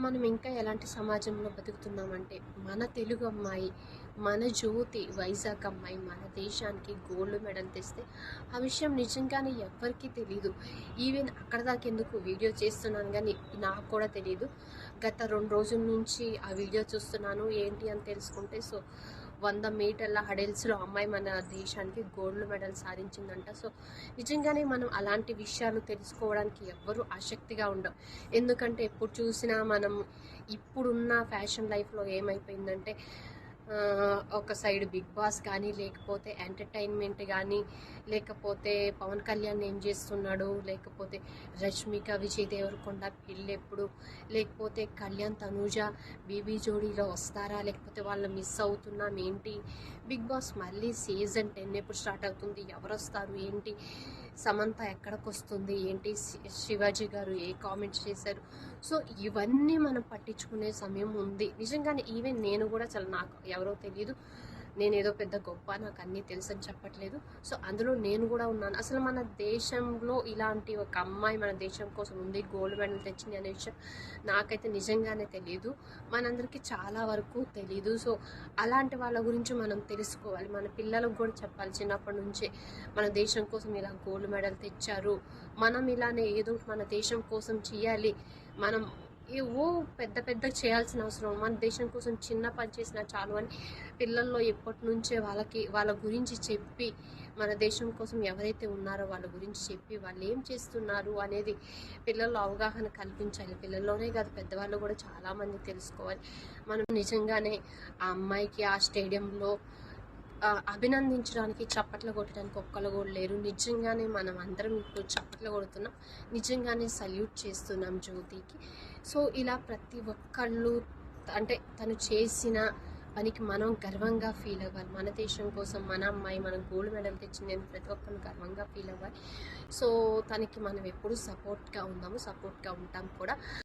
మనం ఇంకా ఎలాంటి సమాజంలో బతుకుతున్నామంటే, మన తెలుగు అమ్మాయి, మన జ్యోతి వైజాగ్ అమ్మాయి మన దేశానికి గోల్డ్ మెడల్ తెస్తే ఆ విషయం నిజంగానే ఎవ్వరికీ తెలీదు. ఈవెన్ అక్కడ దాకా ఎందుకు వీడియో చేస్తున్నాను కానీ నాకు కూడా తెలీదు. గత 2 రోజుల నుంచి ఆ వీడియో చూస్తున్నాను. ఏంటి అని తెలుసుకుంటే 100 మీటర్ల హడిల్స్లో అమ్మాయి మన దేశానికి గోల్డ్ మెడల్ సాధించిందంట. నిజంగానే మనం అలాంటి విషయాలు తెలుసుకోవడానికి ఎవ్వరూ ఆసక్తిగా ఉండవు. ఎందుకంటే ఎప్పుడు చూసినా మనం ఇప్పుడున్న ఫ్యాషన్ లైఫ్లో ఏమైపోయిందంటే, ఒక సైడ్ బిగ్ బాస్ కానీ, లేకపోతే ఎంటర్టైన్మెంట్ కానీ, లేకపోతే పవన్ కళ్యాణ్ ఏం చేస్తున్నాడు, లేకపోతే రష్మిక విజయ్ దేవరకొండ పెళ్ళెప్పుడు, లేకపోతే కళ్యాణ్ తనూజ బీబీ జోడీలో వస్తారా, లేకపోతే వాళ్ళు మిస్ అవుతున్నాం ఏంటి, బిగ్ బాస్ మళ్ళీ సీజన్ 10 ఎప్పుడు స్టార్ట్ అవుతుంది, ఎవరు వస్తారు ఏంటి, సమంత ఎక్కడికి వస్తుంది ఏంటి, శివాజీ గారు ఏ కామెంట్స్ చేశారు. ఇవన్నీ మనం పట్టించుకునే సమయం ఉంది. నిజంగానే ఈవెన్ నేను కూడా నాకు ఎవరో తెలియదు, నేనేదో పెద్ద గొప్ప, నాకు అన్నీ తెలుసని చెప్పట్లేదు. అందులో నేను కూడా ఉన్నాను. అసలు మన దేశంలో ఇలాంటి ఒక అమ్మాయి మన దేశం కోసం ఉంది, గోల్డ్ మెడల్ తెచ్చింది అనే విషయం నాకైతే నిజంగానే తెలియదు. మనందరికీ చాలా వరకు తెలీదు. అలాంటి వాళ్ళ గురించి మనం తెలుసుకోవాలి, మన పిల్లలకు కూడా చెప్పాలి. చిన్నప్పటి నుంచే మన దేశం కోసం ఇలా గోల్డ్ మెడల్ తెచ్చారు, మనం ఇలానే ఏదో మన దేశం కోసం చేయాలి, మనం ఏవో పెద్ద పెద్ద చేయాల్సిన అవసరం, మన దేశం కోసం చిన్న పని చేసినా చాలు అని పిల్లల్లో ఎప్పటి నుంచే వాళ్ళ గురించి చెప్పి, మన దేశం కోసం ఎవరైతే ఉన్నారో వాళ్ళ గురించి చెప్పి, వాళ్ళు ఏం చేస్తున్నారు అనేది పిల్లల్లో అవగాహన కల్పించాలి. పిల్లల్లోనే కాదు, పెద్దవాళ్ళు కూడా చాలామంది తెలుసుకోవాలి. మనం నిజంగానే ఆ అమ్మాయికి ఆ స్టేడియంలో అభినందించడానికి, చప్పట్లు కొట్టడానికి ఒక్కళ్ళు కూడా లేరు. నిజంగానే మనం అందరం ఇప్పుడు చప్పట్లు కొడుతున్నాం, నిజంగానే సల్యూట్ చేస్తున్నాం జ్యోతికి. ఇలా ప్రతి ఒక్కళ్ళు అంటే తను చేసిన పనికి మనం గర్వంగా ఫీల్ అవ్వాలి. మన దేశం కోసం మన అమ్మాయి మనం గోల్డ్ మెడల్ తెచ్చింది, ప్రతి ఒక్కరు గర్వంగా ఫీల్ అవ్వాలి. తనకి మనం ఎప్పుడూ సపోర్ట్గా ఉంటాం కూడా.